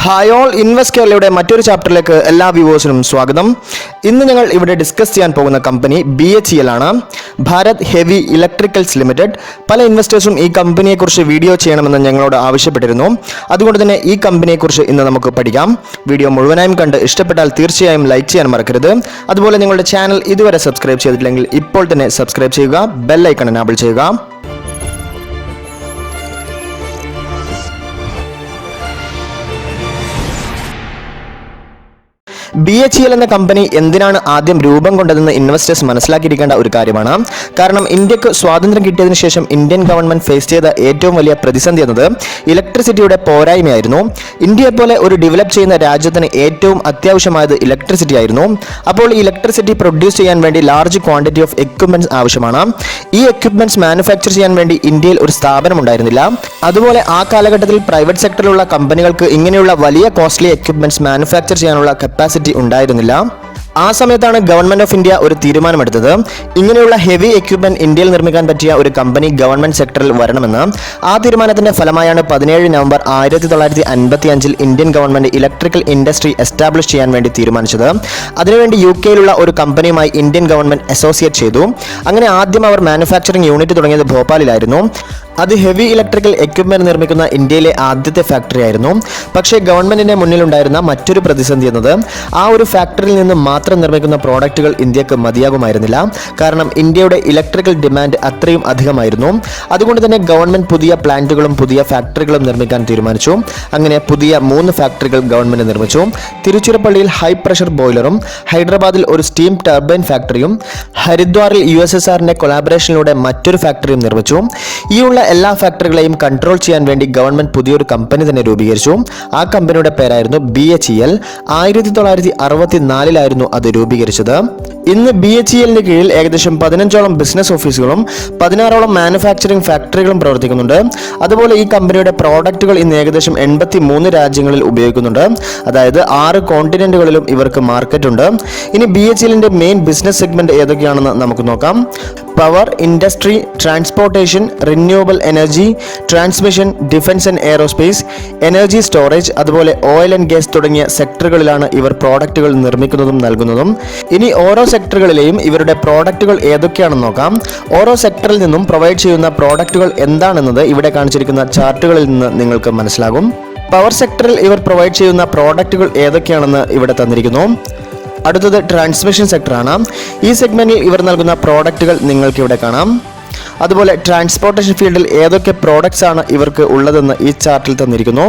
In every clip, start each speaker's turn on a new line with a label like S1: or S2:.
S1: Hi all invest കേരളയുടെ മറ്റൊരു ചാപ്റ്ററിലേക്ക് എല്ലാ വ്യൂവേഴ്സിനും സ്വാഗതം. ഇന്ന് ഞങ്ങൾ ഇവിടെ ഡിസ്കസ് ചെയ്യാൻ പോകുന്ന കമ്പനി BHEL ആണ്, ഭാരത് ഹെവി ഇലക്ട്രിക്കൽസ് ലിമിറ്റഡ്. പല ഇൻവെസ്റ്റേഴ്സും ഈ കമ്പനിയെക്കുറിച്ച് വീഡിയോ ചെയ്യണമെന്ന് ഞങ്ങളോട് ആവശ്യപ്പെട്ടിരുന്നു. അതുകൊണ്ട് തന്നെ ഈ കമ്പനിയെക്കുറിച്ച് ഇന്ന് നമുക്ക് പഠിക്കാം. വീഡിയോ മുഴുവനായും കണ്ട് ഇഷ്ടപ്പെട്ടാൽ തീർച്ചയായും ലൈക്ക് ചെയ്യാൻ മറക്കരുത്. അതുപോലെ നിങ്ങളുടെ ചാനൽ ഇതുവരെ സബ്സ്ക്രൈബ് ചെയ്തിട്ടില്ലെങ്കിൽ ഇപ്പോൾ തന്നെ സബ്സ്ക്രൈബ് ചെയ്യുക, ബെൽ ഐക്കൺ എനേബിൾ ചെയ്യുക. BHEL എന്ന കമ്പനി എന്തിനാണ് ആദ്യം രൂപം കൊണ്ടതെന്ന് ഇൻവെസ്റ്റേഴ്സ് മനസ്സിലാക്കിയിരിക്കേണ്ട ഒരു കാര്യമാണ്. കാരണം ഇന്ത്യക്ക് സ്വാതന്ത്ര്യം കിട്ടിയതിനു ശേഷം ഇന്ത്യൻ ഗവൺമെന്റ് ഫേസ് ചെയ്ത ഏറ്റവും വലിയ പ്രതിസന്ധി എന്നത് ഇലക്ട്രിസിറ്റിയുടെ പോരായ്മയായിരുന്നു. ഇന്ത്യയെ പോലെ ഒരു ഡെവലപ്പ് ചെയ്യുന്ന രാജ്യത്തിന് ഏറ്റവും അത്യാവശ്യമായത് ഇലക്ട്രിസിറ്റി ആയിരുന്നു. അപ്പോൾ ഈ ഇലക്ട്രിസിറ്റി പ്രൊഡ്യൂസ് ചെയ്യാൻ വേണ്ടി ലാർജ് ക്വാണ്ടിറ്റി ഓഫ് എക്യുപ്മെന്റ്സ് ആവശ്യമാണ്. ഈ എക്യുപ്മെന്റ്സ് മാനുഫാക്ചർ ചെയ്യാൻ വേണ്ടി ഇന്ത്യയിൽ ഒരു സ്ഥാപനം ഉണ്ടായിരുന്നില്ല. അതുപോലെ ആ കാലഘട്ടത്തിൽ പ്രൈവറ്റ് സെക്ടറിലുള്ള കമ്പനികൾക്ക് ഇങ്ങനെയുള്ള വലിയ കോസ്റ്റ്ലി എക്യുപ്മെന്റ്സ് മാനുഫാക്ചർ ചെയ്യാനുള്ള കപ്പാസിറ്റി ഉണ്ടായിരുന്നില്ല. ആ സമയത്താണ് ഗവൺമെന്റ് ഓഫ് ഇന്ത്യ ഒരു തീരുമാനമെടുത്തത്. ഇങ്ങനെയുള്ള ഹെവി എക്യുപ്മെന്റ് ഇന്ത്യയിൽ നിർമ്മിക്കാൻ പറ്റിയ ഒരു കമ്പനി ഗവൺമെന്റ് സെക്ടറിൽ വരണമെന്ന്. ആ തീരുമാനത്തിന്റെ ഫലമായാണ് 17 November 1955 Indian government electrical industry establish ചെയ്യാൻ വേണ്ടി തീരുമാനിച്ചത്. അതിനുവേണ്ടി UK-യിലുള്ള ഒരു കമ്പനിയുമായി ഇന്ത്യൻ ഗവൺമെന്റ് അസോസിയേറ്റ് ചെയ്തു. അങ്ങനെ ആദ്യം അവർ മാനുഫാക്ചറിംഗ് യൂണിറ്റ് തുടങ്ങിയത് ഭോപ്പാലിലായിരുന്നു. അത് ഹെവി ഇലക്ട്രിക്കൽ എക്യുപ്മെന്റ് നിർമ്മിക്കുന്ന ഇന്ത്യയിലെ ആദ്യത്തെ ഫാക്ടറി ആയിരുന്നു. പക്ഷേ ഗവൺമെന്റിന്റെ മുന്നിലുണ്ടായിരുന്ന മറ്റൊരു പ്രതിസന്ധി എന്നത് ആ ഒരു ഫാക്ടറിയിൽ നിന്ന് മാത്രം നിർമ്മിക്കുന്ന പ്രോഡക്റ്റുകൾ ഇന്ത്യക്ക് മതിയാകുമായിരുന്നില്ല. കാരണം ഇന്ത്യയുടെ ഇലക്ട്രിക്കൽ ഡിമാൻഡ് അത്രയും അധികമായിരുന്നു. അതുകൊണ്ട് തന്നെ ഗവൺമെന്റ് പുതിയ പ്ലാന്റുകളും പുതിയ ഫാക്ടറികളും നിർമ്മിക്കാൻ തീരുമാനിച്ചു. അങ്ങനെ പുതിയ 3 ഫാക്ടറികൾ ഗവൺമെന്റ് നിർമ്മിച്ചു. തിരുച്ചിറപ്പള്ളിയിൽ ഹൈ പ്രഷർ ബോയിലറും, ഹൈദരാബാദിൽ ഒരു സ്റ്റീം ടർബൈൻ ഫാക്ടറിയും, ഹരിദ്വാറിൽ USSRന്റെ കൊളാബറേഷനിലൂടെ മറ്റൊരു ഫാക്ടറിയും നിർമ്മിച്ചു. ഈ ഉള്ള എല്ലാ ഫാക്ടറികളെയും കൺട്രോൾ ചെയ്യാൻ വേണ്ടി ഗവൺമെന്റ് പുതിയൊരു കമ്പനി തന്നെ രൂപീകരിച്ചു. ആ കമ്പനിയുടെ പേരായിരുന്നു BHEL. 1964 അത് രൂപീകരിച്ചത്. ഇന്ന് BHELന്റെ കീഴിൽ ഏകദേശം 15ഓളം ബിസിനസ് ഓഫീസുകളും 16ഓളം മാനുഫാക്ചറിംഗ് ഫാക്ടറികളും പ്രവർത്തിക്കുന്നുണ്ട്. അതുപോലെ ഈ കമ്പനിയുടെ പ്രോഡക്റ്റുകൾ ഇന്ന് ഏകദേശം 83 രാജ്യങ്ങളിൽ ഉപയോഗിക്കുന്നുണ്ട്. അതായത് 6 കോണ്ടിനെന്റുകളിലും ഇവർക്ക് മാർക്കറ്റ് ഉണ്ട്. ഇനി BHELന്റെ മെയിൻ ബിസിനസ് സെഗ്മെന്റ് ഏതൊക്കെയാണെന്ന് നമുക്ക് നോക്കാം. Power, industry, transportation, renewable energy, transmission, defence and aerospace, energy storage, അതുപോലെ ഓയിൽ ആൻഡ് ഗ്യാസ് തുടങ്ങിയ സെക്ടറുകളിലാണ് ഇവർ പ്രോഡക്റ്റുകൾ നിർമ്മിക്കുന്നതും നൽകുന്നതും. ഇനി ഓരോ സെക്ടറുകളിലെയും ഇവരുടെ പ്രോഡക്റ്റുകൾ ഏതൊക്കെയാണെന്ന് നോക്കാം. ഓരോ സെക്ടറിൽ നിന്നും പ്രൊവൈഡ് ചെയ്യുന്ന പ്രോഡക്റ്റുകൾ എന്താണെന്നത് ഇവിടെ കാണിച്ചിരിക്കുന്ന ചാർട്ടുകളിൽ നിന്ന് നിങ്ങൾക്ക് മനസ്സിലാകും. പവർ സെക്ടറിൽ ഇവർ പ്രൊവൈഡ് ചെയ്യുന്ന പ്രോഡക്റ്റുകൾ ഏതൊക്കെയാണെന്ന് ഇവിടെ തന്നിരിക്കുന്നു. അടുത്തത് ട്രാൻസ്മിഷൻ സെക്ടറാണ്. ഈ സെഗ്മെന്റിൽ ഇവർ നൽകുന്ന പ്രോഡക്റ്റുകൾ നിങ്ങൾക്ക് ഇവിടെ കാണാം. അതുപോലെ ട്രാൻസ്പോർട്ടേഷൻ ഫീൽഡിൽ ഏതൊക്കെ പ്രോഡക്ട്സ് ആണ് ഇവർക്ക് ഉള്ളതെന്ന് ഈ ചാർട്ടിൽ തന്നിരിക്കുന്നു.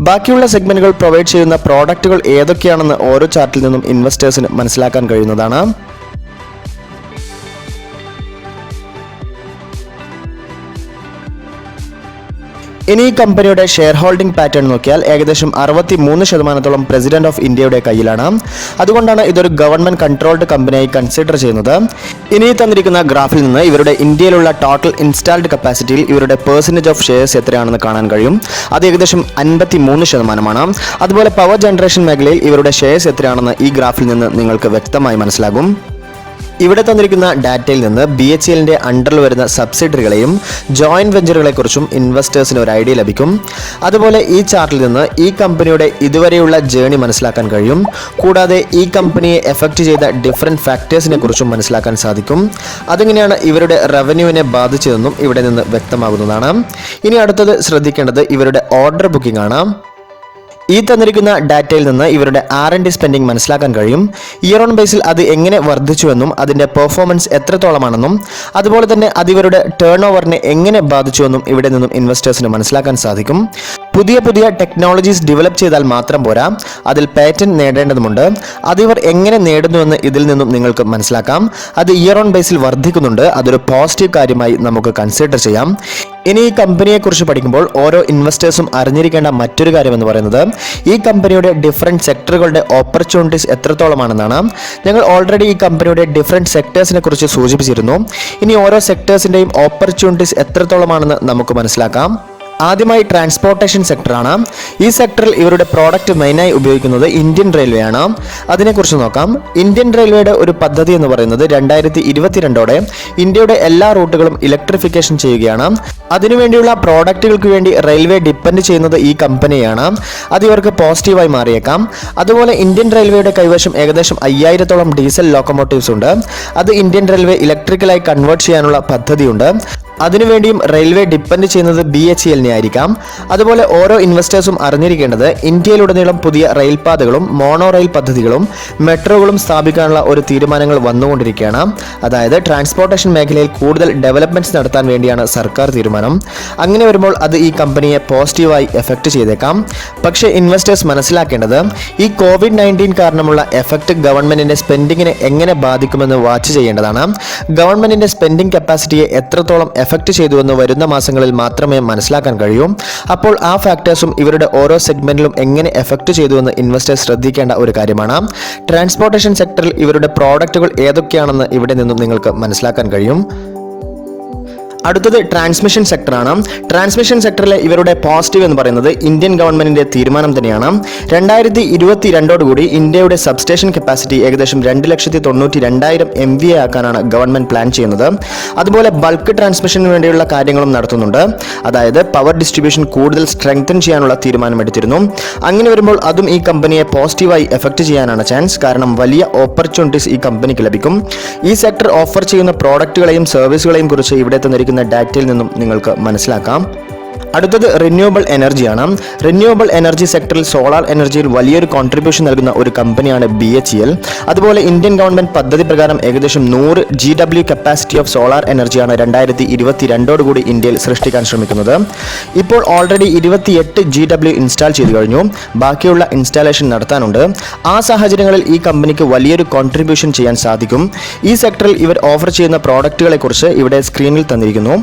S1: ബാക്കിയുള്ള സെഗ്മെന്റുകൾ പ്രൊവൈഡ് ചെയ്യുന്ന പ്രോഡക്റ്റുകൾ ഏതൊക്കെയാണെന്ന് ഓരോ ചാർട്ടിൽ നിന്നും ഇൻവെസ്റ്റേഴ്സിന് മനസ്സിലാക്കാൻ കഴിയുന്നതാണ്. ഇനി ഈ കമ്പനിയുടെ ഷെയർ ഹോൾഡിംഗ് പാറ്റേൺ നോക്കിയാൽ ഏകദേശം 63% പ്രസിഡന്റ് ഓഫ് ഇന്ത്യയുടെ കയ്യിലാണ്. അതുകൊണ്ടാണ് ഇതൊരു ഗവൺമെന്റ് കൺട്രോൾഡ് കമ്പനിയായി കൺസിഡർ ചെയ്യുന്നത്. ഇനി തന്നിരിക്കുന്ന ഗ്രാഫിൽ നിന്ന് ഇവരുടെ ഇന്ത്യയിലുള്ള ടോട്ടൽ ഇൻസ്റ്റാൾഡ് കപ്പാസിറ്റിയിൽ ഇവരുടെ പെർസെന്റേജ് ഓഫ് ഷെയർസ് എത്രയാണെന്ന് കാണാൻ കഴിയും. അത് ഏകദേശം 53%. അതുപോലെ പവർ ജനറേഷൻ മേഖലയിൽ ഇവരുടെ ഷെയർസ് എത്രയാണെന്ന് ഈ ഗ്രാഫിൽ നിന്ന് നിങ്ങൾക്ക് വ്യക്തമായി മനസ്സിലാകും. ഇവിടെ തന്നിരിക്കുന്ന ഡാറ്റയിൽ നിന്ന് BHELന്റെ അണ്ടറിൽ വരുന്ന സബ്സിഡറികളെയും ജോയിന്റ് വെഞ്ചറുകളെക്കുറിച്ചും ഇൻവെസ്റ്റേഴ്സിന് ഒരു ഐഡിയ ലഭിക്കും. അതുപോലെ ഈ ചാർട്ടിൽ നിന്ന് ഈ കമ്പനിയുടെ ഇതുവരെയുള്ള ജേണി മനസ്സിലാക്കാൻ കഴിയും. കൂടാതെ ഈ കമ്പനിയെ എഫക്റ്റ് ചെയ്ത ഡിഫറെന്റ് ഫാക്ടേഴ്സിനെ കുറിച്ചും മനസ്സിലാക്കാൻ സാധിക്കും. അതെങ്ങനെയാണ് ഇവരുടെ റവന്യൂവിനെ ബാധിച്ചതെന്നും ഇവിടെ നിന്ന് വ്യക്തമാകുന്നതാണ്. ഇനി അടുത്തത് ശ്രദ്ധിക്കേണ്ടത് ഇവരുടെ ഓർഡർ ബുക്കിംഗ് ആണ്. ഈ തന്നിരിക്കുന്ന ഡാറ്റയിൽ നിന്ന് ഇവരുടെ R&D സ്പെൻഡിംഗ് മനസ്സിലാക്കാൻ കഴിയും. ഇയർ ഓൺ ബേസിൽ അത് എങ്ങനെ വർദ്ധിച്ചുവെന്നും അതിന്റെ പെർഫോമൻസ് എത്രത്തോളമാണെന്നും അതുപോലെ തന്നെ അത് ഇവരുടെ ടേൺ ഓവറിനെ എങ്ങനെ ബാധിച്ചുവെന്നും ഇവിടെ നിന്നും ഇൻവെസ്റ്റേഴ്സിന് മനസ്സിലാക്കാൻ സാധിക്കും. പുതിയ ടെക്നോളജീസ് ഡെവലപ്പ് ചെയ്താൽ മാത്രം പോരാ, അതിൽ പാറ്റന്റ് നേടേണ്ടതുണ്ട്. അതിവർ എങ്ങനെ നേടുന്നുവെന്ന് ഇതിൽ നിന്നും നിങ്ങൾക്ക് മനസ്സിലാക്കാം. അത് ഇയർ ഓൺ ബേസിൽ വർദ്ധിക്കുന്നുണ്ട്. അതൊരു പോസിറ്റീവ് കാര്യമായി നമുക്ക് കൺസിഡർ ചെയ്യാം. ഇനി ഈ കമ്പനിയെക്കുറിച്ച് പഠിക്കുമ്പോൾ ഓരോ ഇൻവെസ്റ്റേഴ്സും അറിഞ്ഞിരിക്കേണ്ട മറ്റൊരു കാര്യം എന്ന് പറയുന്നത് ഈ കമ്പനിയുടെ ഡിഫറെന്റ് സെക്ടറുകളുടെ ഓപ്പർച്യൂണിറ്റീസ് എത്രത്തോളമാണെന്നാണ്. ഞങ്ങൾ ഓൾറെഡി ഈ കമ്പനിയുടെ ഡിഫറെന്റ് സെക്ടേഴ്സിനെ കുറിച്ച് സൂചിപ്പിച്ചിരുന്നു. ഇനി ഓരോ സെക്ടേഴ്സിന്റെയും ഓപ്പർച്യൂണിറ്റീസ് എത്രത്തോളമാണെന്ന് നമുക്ക് മനസ്സിലാക്കാം. ആദ്യമായി ട്രാൻസ്പോർട്ടേഷൻ സെക്ടറാണ്. ഈ സെക്ടറിൽ ഇവരുടെ പ്രോഡക്റ്റ് മെയിനായി ഉപയോഗിക്കുന്നത് ഇന്ത്യൻ റെയിൽവേ ആണ്. അതിനെക്കുറിച്ച് നോക്കാം. ഇന്ത്യൻ റെയിൽവേയുടെ ഒരു പദ്ധതി എന്ന് പറയുന്നത് 2022 ഇന്ത്യയുടെ എല്ലാ റൂട്ടുകളും ഇലക്ട്രിഫിക്കേഷൻ ചെയ്യുകയാണ്. അതിനുവേണ്ടിയുള്ള പ്രോഡക്റ്റുകൾക്ക് വേണ്ടി റെയിൽവേ ഡിപ്പെൻഡ് ചെയ്യുന്നത് ഈ കമ്പനിയാണ്. അത് ഇവർക്ക് പോസിറ്റീവായി മാറിയേക്കാം. അതുപോലെ ഇന്ത്യൻ റെയിൽവേയുടെ കൈവശം ഏകദേശം 5000-ഓളം ഡീസൽ ലോക്കോമോട്ടീവ്സ് ഉണ്ട്. അത് ഇന്ത്യൻ റെയിൽവേ ഇലക്ട്രിക്കലായി കൺവേർട്ട് ചെയ്യാനുള്ള പദ്ധതിയുണ്ട്. അതിനുവേണ്ടിയും റെയിൽവേ ഡിപ്പെൻഡ് ചെയ്യുന്നത് BHEL ആയിരിക്കാം. അതുപോലെ ഓരോ ഇൻവെസ്റ്റേഴ്സും അറിഞ്ഞിരിക്കേണ്ടത് ഇന്ത്യയിലുടനീളം പുതിയ റെയിൽപാതകളും മോണോ റെയിൽ പദ്ധതികളും മെട്രോകളും സ്ഥാപിക്കാനുള്ള ഒരു തീരുമാനങ്ങൾ വന്നുകൊണ്ടിരിക്കുകയാണ്. അതായത് ട്രാൻസ്പോർട്ടേഷൻ മേഖലയിൽ കൂടുതൽ ഡെവലപ്മെന്റ്സ് നടത്താൻ വേണ്ടിയാണ് സർക്കാർ തീരുമാനം. അങ്ങനെ വരുമ്പോൾ അത് ഈ കമ്പനിയെ പോസിറ്റീവായി എഫക്റ്റ് ചെയ്തേക്കാം. പക്ഷേ ഇൻവെസ്റ്റേഴ്സ് മനസ്സിലാക്കേണ്ടത് ഈ COVID-19 കാരണമുള്ള എഫക്റ്റ് ഗവൺമെന്റിന്റെ സ്പെൻഡിങ്ങിനെ എങ്ങനെ ബാധിക്കുമെന്ന് വാച്ച് ചെയ്യേണ്ടതാണ്. ഗവൺമെന്റിന്റെ സ്പെൻഡിംഗ് കപ്പാസിറ്റിയെ എത്രത്തോളം എഫക്റ്റ് ചെയ്തുവെന്ന് വരുന്ന മാസങ്ങളിൽ മാത്രമേ മനസ്സിലാക്കാൻ കഴിയൂ. അപ്പോൾ ആ ഫാക്ടേഴ്സും ഇവരുടെ ഓരോ സെഗ്മെന്റിലും എങ്ങനെ എഫക്റ്റ് ചെയ്തുവെന്ന് ഇൻവെസ്റ്റേഴ്സ് ശ്രദ്ധിക്കേണ്ട ഒരു കാര്യമാണ്. ട്രാൻസ്പോർട്ടേഷൻ സെക്ടറിൽ ഇവരുടെ പ്രോഡക്റ്റുകൾ ഏതൊക്കെയാണെന്ന് ഇവിടെ നിന്നും നിങ്ങൾക്ക് മനസ്സിലാക്കാൻ കഴിയും. അടുത്തത് ട്രാൻസ്മിഷൻ സെക്ടറാണ്. ട്രാൻസ്മിഷൻ സെക്ടറിലെ ഇവരുടെ പോസിറ്റീവ് എന്ന് പറയുന്നത് ഇന്ത്യൻ ഗവൺമെന്റിന്റെ തീരുമാനം തന്നെയാണ്. 2022 ഇന്ത്യയുടെ സബ്സ്റ്റേഷൻ കപ്പാസിറ്റി ഏകദേശം 2,92,000 MVA ആക്കാനാണ് ഗവൺമെന്റ് പ്ലാൻ ചെയ്യുന്നത്. അതുപോലെ ബൾക്ക് ട്രാൻസ്മിഷന് വേണ്ടിയുള്ള കാര്യങ്ങളും നടത്തുന്നുണ്ട്. അതായത് പവർ ഡിസ്ട്രിബ്യൂഷൻ കൂടുതൽ സ്ട്രെങ്തൻ ചെയ്യാനുള്ള തീരുമാനമെടുത്തിരുന്നു. അങ്ങനെ വരുമ്പോൾ അതും ഈ കമ്പനിയെ പോസിറ്റീവായി എഫക്റ്റ് ചെയ്യാനാണ് ചാൻസ്. കാരണം വലിയ ഓപ്പർച്യൂണിറ്റീസ് ഈ കമ്പനിക്ക് ലഭിക്കും. ഈ സെക്ടർ ഓഫർ ചെയ്യുന്ന പ്രോഡക്റ്റുകളെയും സർവീസുകളെയും കുറിച്ച് ഇവിടെ തന്നിരിക്കുന്ന ഡാറ്റയിൽ നിന്നും നിങ്ങൾക്ക് മനസ്സിലാക്കാം. അടുത്തത് റിന്യൂവബിൾ എനർജിയാണ്. റിന്യൂവബിൾ എനർജി സെക്ടറിൽ സോളാർ എനർജിയിൽ വലിയൊരു കോൺട്രിബ്യൂഷൻ നൽകുന്ന ഒരു കമ്പനിയാണ് BHEL. അതുപോലെ ഇന്ത്യൻ ഗവൺമെന്റ് പദ്ധതി പ്രകാരം ഏകദേശം 100 GW കപ്പാസിറ്റി ഓഫ് സോളാർ എനർജിയാണ് 2022 ഇന്ത്യയിൽ സൃഷ്ടിക്കാൻ ശ്രമിക്കുന്നത്. ഇപ്പോൾ ഓൾറെഡി 28 GW ഇൻസ്റ്റാൾ ചെയ്തു കഴിഞ്ഞു. ബാക്കിയുള്ള ഇൻസ്റ്റാളേഷൻ നടത്താനുണ്ട്. ആ സാഹചര്യങ്ങളിൽ ഈ കമ്പനിക്ക് വലിയൊരു കോൺട്രിബ്യൂഷൻ ചെയ്യാൻ സാധിക്കും. ഈ സെക്ടറിൽ ഇവർ ഓഫർ ചെയ്യുന്ന പ്രോഡക്റ്റുകളെ കുറിച്ച് ഇവിടെ സ്ക്രീനിൽ തന്നിരിക്കുന്നു.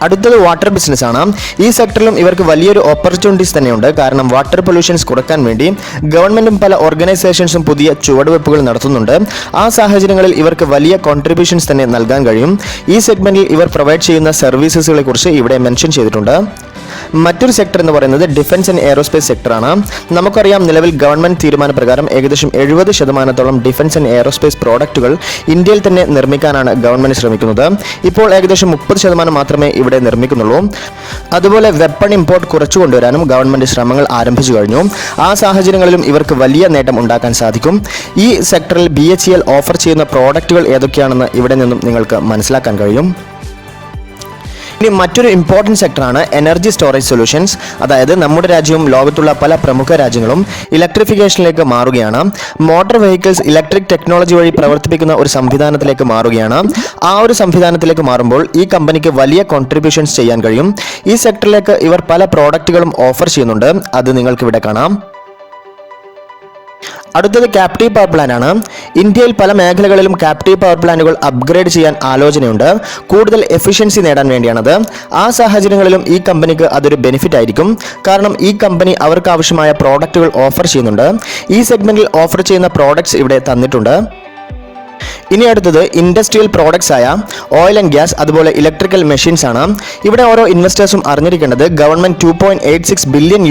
S1: അടുത്തത് വാട്ടർ ബിസിനസ് ആണ്. ഈ സെക്ടറിലും ഇവർക്ക് വലിയൊരു ഓപ്പർച്യൂണിറ്റീസ് തന്നെയുണ്ട്. കാരണം വാട്ടർ പൊല്യൂഷൻസ് കുറയ്ക്കാൻ വേണ്ടി ഗവൺമെന്റും പല ഓർഗനൈസേഷൻസും പുതിയ ചുവടുവയ്പ്പുകൾ നടത്തുന്നുണ്ട്. ആ സാഹചര്യങ്ങളിൽ ഇവർക്ക് വലിയ കോൺട്രിബ്യൂഷൻസ് തന്നെ നൽകാൻ കഴിയും. ഈ സെഗ്മെന്റിൽ ഇവർ പ്രൊവൈഡ് ചെയ്യുന്ന സർവീസസുകളെ കുറിച്ച് ഇവിടെ മെൻഷൻ ചെയ്തിട്ടുണ്ട്. മറ്റൊരു സെക്ടർ എന്ന് പറയുന്നത് ഡിഫൻസ് ആൻഡ് എയറോസ്പേസ് സെക്ടറാണ്. നമുക്കറിയാം നിലവിൽ ഗവൺമെന്റ് തീരുമാനപ്രകാരം ഏകദേശം 70% ഡിഫൻസ് ആൻഡ് എയറോസ്പേസ് പ്രോഡക്റ്റുകൾ ഇന്ത്യയിൽ തന്നെ നിർമ്മിക്കാനാണ് ഗവൺമെന്റ് ശ്രമിക്കുന്നത്. ഇപ്പോൾ ഏകദേശം 30% മാത്രമേ ഇവിടെ നിർമ്മിക്കുന്നുള്ളൂ. അതുപോലെ വെപ്പൺ ഇമ്പോർട്ട് കുറച്ചു കൊണ്ടുവരാനും ഗവൺമെന്റ് ശ്രമങ്ങൾ ആരംഭിച്ചു കഴിഞ്ഞു. ആ സാഹചര്യങ്ങളിലും ഇവർക്ക് വലിയ നേട്ടം ഉണ്ടാക്കാൻ സാധിക്കും. ഈ സെക്ടറിൽ BHEL ഓഫർ ചെയ്യുന്ന പ്രോഡക്റ്റുകൾ ഏതൊക്കെയാണെന്ന് ഇവിടെ നിന്നും നിങ്ങൾക്ക് മനസ്സിലാക്കാൻ കഴിയും. ഇനി മറ്റൊരു ഇമ്പോർട്ടൻറ്റ് സെക്ടറാണ് എനർജി സ്റ്റോറേജ് സൊല്യൂഷൻസ്. അതായത് നമ്മുടെ രാജ്യവും ലോകത്തുള്ള പല പ്രമുഖ രാജ്യങ്ങളും ഇലക്ട്രിഫിക്കേഷനിലേക്ക് മാറുകയാണ്. മോട്ടോർ വെഹിക്കിൾസ് ഇലക്ട്രിക് ടെക്നോളജി വഴി പ്രവർത്തിപ്പിക്കുന്ന ഒരു സംവിധാനത്തിലേക്ക് മാറുകയാണ്. ആ ഒരു സംവിധാനത്തിലേക്ക് മാറുമ്പോൾ ഈ കമ്പനിക്ക് വലിയ കോൺട്രിബ്യൂഷൻസ് ചെയ്യാൻ കഴിയും. ഈ സെക്ടറിലേക്ക് ഇവർ പല പ്രോഡക്റ്റുകളും ഓഫർ ചെയ്യുന്നുണ്ട്. അത് നിങ്ങൾക്ക് ഇവിടെ കാണാം. അടുത്തത് ക്യാപ്റ്റീവ് പവർ പ്ലാന്റ് ആണ്. ഇന്ത്യയിൽ പല മേഖലകളിലും ക്യാപ്റ്റീവ് പവർ പ്ലാന്റുകൾ അപ്ഗ്രേഡ് ചെയ്യാൻ ആലോചനയുണ്ട്. കൂടുതൽ എഫിഷ്യൻസി നേടാൻ വേണ്ടിയാണത്. ആ സാഹചര്യങ്ങളിലും ഈ കമ്പനിക്ക് അതൊരു ബെനിഫിറ്റ് ആയിരിക്കും. കാരണം ഈ കമ്പനി അവർക്ക് ആവശ്യമായ പ്രോഡക്റ്റുകൾ ഓഫർ ചെയ്യുന്നുണ്ട്. ഈ സെഗ്മെന്റിൽ ഓഫർ ചെയ്യുന്ന പ്രോഡക്ട്സ് ഇവിടെ തന്നിട്ടുണ്ട്. ഇനി അടുത്തത് ഇൻഡസ്ട്രിയൽ പ്രോഡക്ട്സ് ആയ ഓയിൽ ആൻഡ് ഗ്യാസ് അതുപോലെ ഇലക്ട്രിക്കൽ മെഷീൻസ് ആണ്. ഇവിടെ ഓരോ ഇൻവെസ്റ്റേഴ്സും അറിഞ്ഞിരിക്കേണ്ടത് ഗവൺമെന്റ് $2.86 ബില്യൺ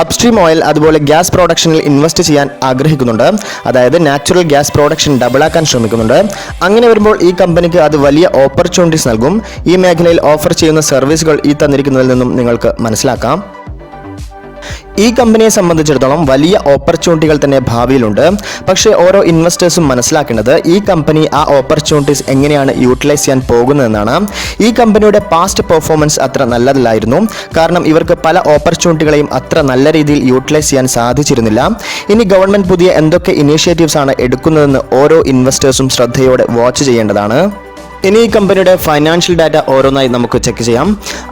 S1: അപ്സ്ട്രീം ഓയിൽ അതുപോലെ ഗ്യാസ് പ്രൊഡക്ഷനിൽ ഇൻവെസ്റ്റ് ചെയ്യാൻ ആഗ്രഹിക്കുന്നുണ്ട്. അതായത് നാച്ചുറൽ ഗ്യാസ് പ്രൊഡക്ഷൻ ഡബിളാക്കാൻ ശ്രമിക്കുന്നുണ്ട്. അങ്ങനെ വരുമ്പോൾ ഈ കമ്പനിക്ക് അത് വലിയ ഓപ്പർച്യൂണിറ്റീസ് നൽകും. ഈ മേഖലയിൽ ഓഫർ ചെയ്യുന്ന സർവീസുകൾ ഈ തന്നിരിക്കുന്നതിൽ നിന്നും നിങ്ങൾക്ക് മനസ്സിലാക്കാം. ഈ കമ്പനിയെ സംബന്ധിച്ചിടത്തോളം വലിയ ഓപ്പർച്യൂണിറ്റികൾ തന്നെ ഭാവിയിലുണ്ട്. പക്ഷേ ഓരോ ഇൻവെസ്റ്റേഴ്സും മനസ്സിലാക്കേണ്ടത് ഈ കമ്പനി ആ ഓപ്പർച്യൂണിറ്റീസ് എങ്ങനെയാണ് യൂട്ടിലൈസ് ചെയ്യാൻ പോകുന്നതെന്നാണ്. ഈ കമ്പനിയുടെ പാസ്റ്റ് പെർഫോമൻസ് അത്ര നല്ലതല്ലായിരുന്നു. കാരണം ഇവർക്ക് പല ഓപ്പർച്യൂണിറ്റികളെയും അത്ര നല്ല രീതിയിൽ യൂട്ടിലൈസ് ചെയ്യാൻ സാധിച്ചിരുന്നില്ല. ഇനി ഗവൺമെന്റ് പുതിയ എന്തൊക്കെ ഇനീഷ്യേറ്റീവ്സ് ആണ് എടുക്കുന്നതെന്ന് ഓരോ ഇൻവെസ്റ്റേഴ്സും ശ്രദ്ധയോടെ വാച്ച് ചെയ്യേണ്ടതാണ്. ഇനി ഈ കമ്പനിയുടെ ഫൈനാൻഷ്യൽ ഡാറ്റ ഓരോന്നായി നമുക്ക് ചെക്ക് ചെയ്യാം.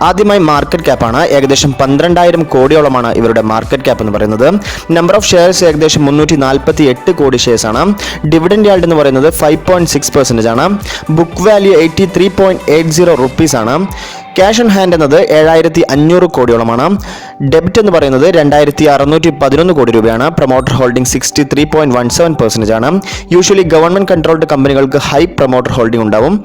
S1: ആദ്യമായി മാർക്കറ്റ് ക്യാപ്പാണ്. ഏകദേശം 12,000 കോടിയോളമാണ് ഇവരുടെ മാർക്കറ്റ് ക്യാപ്പ് എന്ന് പറയുന്നത്. നമ്പർ ഓഫ് ഷെയർസ് ഏകദേശം 348 കോടി ഷെയർസ് ആണ്. ഡിവിഡൻഡ് യാൽഡ് എന്ന് പറയുന്നത് 5.6% ആണ്. ബുക്ക് വാല്യൂ 83.80 റുപ്പീസ് ആണ്. ക്യാഷ് ഓൺ ഹാൻഡ് എന്നത് 7500 കോടിയോളമാണ്. ഡെബിറ്റ് എന്ന് പറയുന്നത് 2611 കോടി രൂപയാണ്. പ്രൊമോട്ടർ ഹോൾഡിംഗ് 63.17% ആണ്. യൂഷ്വലി ഗവൺമെന്റ് കൺട്രോൾഡ് കമ്പനികൾക്ക് ഹൈ പ്രൊമോട്ടർ ഹോൾഡിംഗ് ഉണ്ടാവും.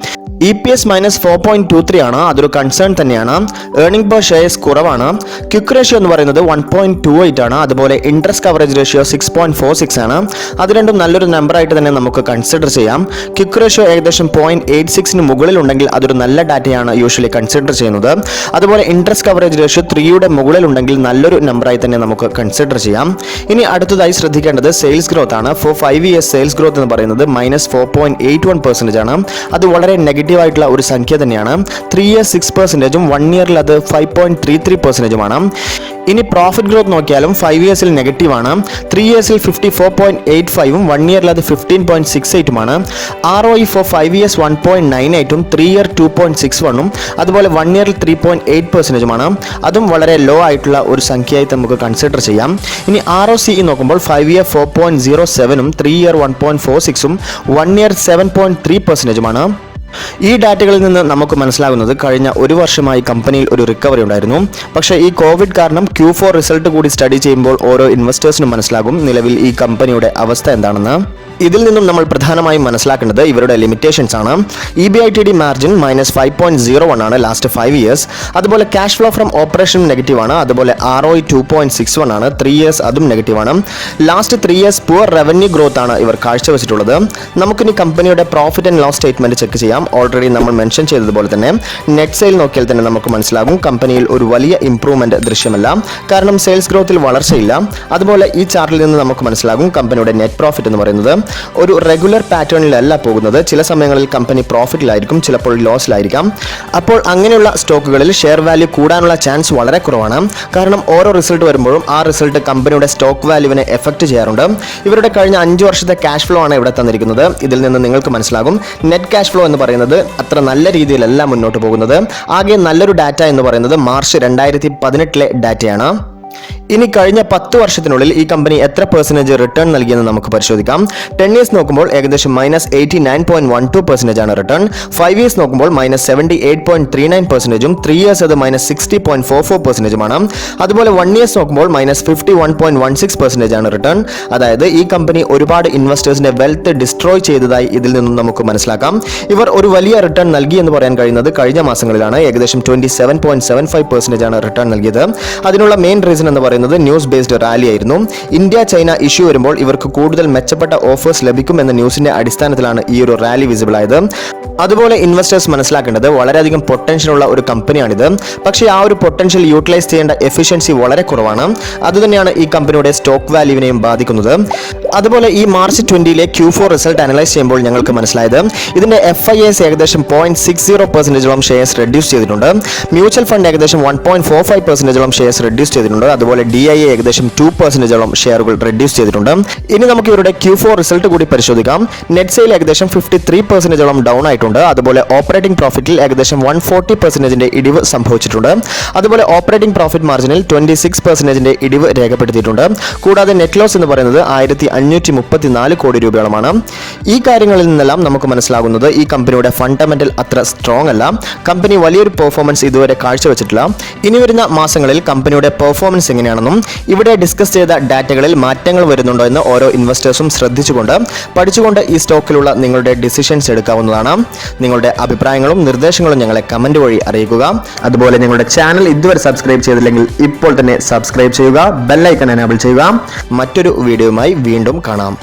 S1: EPS -4.23 ആണ്. അതൊരു കൺസേൺ തന്നെയാണ്. ഏർണിംഗ് പെർ ഷെയർസ് കുറവാണ്. ക്വിക്ക് റേഷ്യോ എന്ന് പറയുന്നത് 1.28 ആണ്. അതുപോലെ ഇൻട്രസ്റ്റ് കവറേജ് റേഷ്യോ 6.46 ആണ്. അത് രണ്ടും നല്ലൊരു നമ്പർ ആയിട്ട് തന്നെ നമുക്ക് കൺസിഡർ ചെയ്യാം. ക്വിക്ക് റേഷ്യോ ഏകദേശം 0.86ന് മുകളിലുണ്ടെങ്കിൽ അതൊരു നല്ല ഡാറ്റയാണ് യൂഷ്വലി കൺസിഡർ ചെയ്യുന്നത്. അതുപോലെ ഇൻട്രസ്റ്റ് കവറേജ് റേഷ്യോ 3യുടെ മുകളിലുണ്ടെങ്കിൽ നല്ലൊരു നമ്പറായി തന്നെ നമുക്ക് കൺസിഡർ ചെയ്യാം. ഇനി അടുത്തതായി ശ്രദ്ധിക്കേണ്ടത് സെയിൽസ് ഗ്രോത്ത് ആണ്. ഫോർ 5 years സെയിൽസ് ഗ്രോത്ത് എന്ന് പറയുന്നത് -4.81% ആണ്. അത് വളരെ നെഗറ്റീവ് ആയിട്ടുള്ള ഒരു സംഖ്യ തന്നെയാണ്. 3 years 6%ഉം 1 yearൽ അത് 5.33%ഉമാണ്. ഇനി പ്രോഫിറ്റ് ഗ്രോത്ത് നോക്കിയാലും 5 yearsൽ നെഗറ്റീവ് ആണ്. 3 yearsൽ 54.85ഉം 1 yearൽ അത് 15.68ഉമാണ്. ROE ഫോർ 5 years 1.98ഉം 3 year 2.61ഉം അതുപോലെ 1 yearൽ 3.8%ഉമാണ്. അതും വളരെ ലോ ആയിട്ടുള്ള ഒരു സംഖ്യയായി നമുക്ക് കൺസിഡർ ചെയ്യാം. ഇനി ROCE നോക്കുമ്പോൾ 5 year 4.07ഉം 3 year 1.46ഉം 1 year 7.3%ഉമാണ്. ഈ ഡാറ്റകളിൽ നിന്ന് നമുക്ക് മനസ്സിലാകുന്നത് കഴിഞ്ഞ ഒരു വർഷമായി കമ്പനിയിൽ ഒരു റിക്കവറി ഉണ്ടായിരുന്നു. പക്ഷേ ഈ കോവിഡ് കാരണം Q4 റിസൾട്ട് കൂടി സ്റ്റഡി ചെയ്യുമ്പോൾ ഓരോ ഇൻവെസ്റ്റേഴ്സിനും മനസ്സിലാകും നിലവിൽ ഈ കമ്പനിയുടെ അവസ്ഥ എന്താണെന്ന്. ഇതിൽ നിന്നും നമ്മൾ പ്രധാനമായും മനസ്സിലാക്കേണ്ടത് ഇവരുടെ ലിമിറ്റേഷൻസ് ആണ്. EBITD മാർജിൻ -5.01 ആണ് ലാസ്റ്റ് 5 years. അതുപോലെ cash flow from operation negative ആണ്. അതുപോലെ ROE 2.61 ആണ്. 3 years അതും നെഗറ്റീവ് ആണ്. Last 3 years poor revenue growth ആണ് ഇവർ കാഴ്ചവെച്ചിട്ടുള്ളത്. നമുക്കിനി കമ്പനിയുടെ profit and loss statement check ചെയ്യാം. ഓൾറെഡി നമ്മൾ മെൻഷൻ ചെയ്തതുപോലെ തന്നെ നെറ്റ് സെയിൽ നോക്കിയാൽ തന്നെ നമുക്ക് മനസ്സിലാകും കമ്പനിയിൽ ഒരു വലിയ ഇംപ്രൂവ്മെന്റ് ദൃശ്യമല്ല. കാരണം സെയിൽസ് ഗ്രോത്തിൽ വളർച്ചയില്ല. അതുപോലെ ഈ ചാർട്ടിൽ നിന്ന് നമുക്ക് മനസ്സിലാകും കമ്പനിയുടെ നെറ്റ് പ്രോഫിറ്റ് എന്ന് പറയുന്നത് ഒരു റെഗുലർ പാറ്റേണിലല്ല പോകുന്നത്. ചില സമയങ്ങളിൽ കമ്പനി പ്രോഫിറ്റിലായിരിക്കും, ചിലപ്പോൾ ലോസിലായിരിക്കാം. അപ്പോൾ അങ്ങനെയുള്ള സ്റ്റോക്കുകളിൽ ഷെയർ വാല്യൂ കൂടാനുള്ള ചാൻസ് വളരെ കുറവാണ്. കാരണം ഓരോ റിസൾട്ട് വരുമ്പോഴും ആ റിസൾട്ട് കമ്പനിയുടെ സ്റ്റോക്ക് വാല്യൂവിനെ എഫക്ട് ചെയ്യാറുണ്ട്. ഇവരുടെ കഴിഞ്ഞ 5 വർഷത്തെ ക്യാഷ് ഫ്ലോ ആണ് ഇവിടെ തന്നിരിക്കുന്നത്. ഇതിൽ നിന്ന് നിങ്ങൾക്ക് മനസ്സിലാകും നെറ്റ് ക്യാഷ് ഫ്ലോ എന്ന് പറയുന്നത് അത്ര നല്ല രീതിയിലല്ല മുന്നോട്ട് പോകുന്നത്. ആകെ നല്ലൊരു ഡാറ്റ എന്ന് പറയുന്നത് മാർച്ച് 2018 ഡാറ്റയാണ്. ഇനി കഴിഞ്ഞ 10 വർഷത്തിനുള്ളിൽ ഈ കമ്പനി എത്ര പെർസെന്റേജ് റിട്ടേൺ നൽകിയെന്ന് നമുക്ക് പരിശോധിക്കാം. 10 years നോക്കുമ്പോൾ ഏകദേശം -89.12% ആണ് റിട്ടേൺ. 5 years നോക്കുമ്പോൾ -78.39%ഉം 3 years അത് -60.44%ഉമാണ്. അതുപോലെ 1 years നോക്കുമ്പോൾ -51.16% ആണ് റിട്ടേൺ. അതായത് ഈ കമ്പനി ഒരുപാട് ഇൻവെസ്റ്റേഴ്സിന്റെ വെൽത്ത് ഡിസ്ട്രോയ് ചെയ്തതായി ഇതിൽ നിന്നും നമുക്ക് മനസ്സിലാക്കാം. ഇവർ ഒരു വലിയ റിട്ടേൺ നൽകി എന്ന് പറയാൻ കഴിയുന്നത് കഴിഞ്ഞ മാസങ്ങളിലാണ്. ഏകദേശം 27.75% ആണ് റിട്ടേൺ നൽകിയത്. അതിനുള്ള മെയിൻ റീസൺ എന്ന് പറയുന്നത് ന്യൂസ് ബേസ്ഡ് റാലി ആയിരുന്നു. ഇന്ത്യ ചൈന ഇഷ്യൂ വരുമ്പോൾ ഇവർക്ക് കൂടുതൽ മെച്ചപ്പെട്ട ഓഫേഴ്സ് ലഭിക്കുമെന്ന ന്യൂസിന്റെ അടിസ്ഥാനത്തിലാണ് ഈ ഒരു റാലി വിസിബിൾ ആയത്. അതുപോലെ ഇൻവെസ്റ്റേഴ്സ് മനസ്സിലാക്കേണ്ടത് വളരെയധികം പൊട്ടൻഷ്യൽ ഉള്ള ഒരു കമ്പനിയാണിത്. പക്ഷേ ആ ഒരു പൊട്ടൻഷ്യൽ യൂട്ടിലൈസ് ചെയ്യേണ്ട എഫിഷ്യൻസി വളരെ കുറവാണ്. അതുതന്നെയാണ് ഈ കമ്പനിയുടെ സ്റ്റോക്ക് വാല്യൂവിനെയും ബാധിക്കുന്നത്. അതുപോലെ ഈ മാർച്ച് 20 Q4 റിസൾട്ട് അനലൈസ് ചെയ്യുമ്പോൾ ഞങ്ങൾക്ക് മനസ്സിലായത് ഇതിന്റെ FIAs ഏകദേശം 0.60%ഓളം ഷെയർസ് റെഡ്യൂസ് ചെയ്തിട്ടുണ്ട്. മ്യൂച്വൽ ഫണ്ട് ഏകദേശം 1.45%ഓളം ഷെയർസ് റെഡ്യൂസ് ചെയ്തിട്ടുണ്ട്. അതുപോലെ DIA ഏകദേശം 2%ഓളം ഷെയറുകൾ റെഡ്യൂസ് ചെയ്തിട്ടുണ്ട്. ഇനി നമുക്ക് ഇവരുടെ Q4 റിസൾട്ട് കൂടി പരിശോധിക്കാം. നെറ്റ് സെയിൽ ഏകദേശം 53%ഓളം ഡൗൺ ആയിട്ടുണ്ട്. അതുപോലെ ഓപ്പറേറ്റിംഗ് പ്രോഫിറ്റിൽ ഏകദേശം 140%ന്റെ ഇടിവ് സംഭവിച്ചിട്ടുണ്ട്. അതുപോലെ ഓപ്പറേറ്റിംഗ് പ്രോഫിറ്റ് മാർജിനിൽ 26%ന്റെ ഇടിവ് രേഖപ്പെടുത്തിയിട്ടുണ്ട്. കൂടാതെ നെറ്റ് ലോസ് എന്ന് പറയുന്നത് 1534 കോടി രൂപയോളമാണ്. ഈ കാര്യങ്ങളിൽ നിന്നെല്ലാം നമുക്ക് മനസ്സിലാകുന്നത് ഈ കമ്പനിയുടെ ഫണ്ടമെന്റൽ അത്ര സ്ട്രോങ് അല്ല. കമ്പനി വലിയൊരു പെർഫോമൻസ് ഇതുവരെ കാഴ്ചവെച്ചിട്ടില്ല. ഇനി വരുന്ന മാസങ്ങളിൽ കമ്പനിയുടെ പെർഫോമൻസ് എങ്ങനെയാണെന്നും ഇവിടെ ഡിസ്കസ് ചെയ്ത ഡാറ്റകളിൽ മാറ്റങ്ങൾ വരുന്നുണ്ടോ എന്ന് ഓരോ ഇൻവെസ്റ്റേഴ്സും ശ്രദ്ധിച്ചുകൊണ്ട് പഠിച്ചുകൊണ്ട് ഈ സ്റ്റോക്കിലുള്ള നിങ്ങളുടെ ഡിസിഷൻസ് എടുക്കാവുന്നതാണ്. നിങ്ങളുടെ അഭിപ്രായങ്ങളും നിർദ്ദേശങ്ങളും ഞങ്ങളെ കമന്റ് വഴി അറിയിക്കുക. അതുപോലെ ഞങ്ങളുടെ ചാനൽ ഇതുവരെ സബ്സ്ക്രൈബ് ചെയ്തില്ലെങ്കിൽ ഇപ്പോൾ തന്നെ സബ്സ്ക്രൈബ് ചെയ്യുക, ബെൽ ഐക്കൺ എനേബിൾ ചെയ്യുക. മറ്റൊരു വീഡിയോയുമായി വീണ്ടും കാണാം.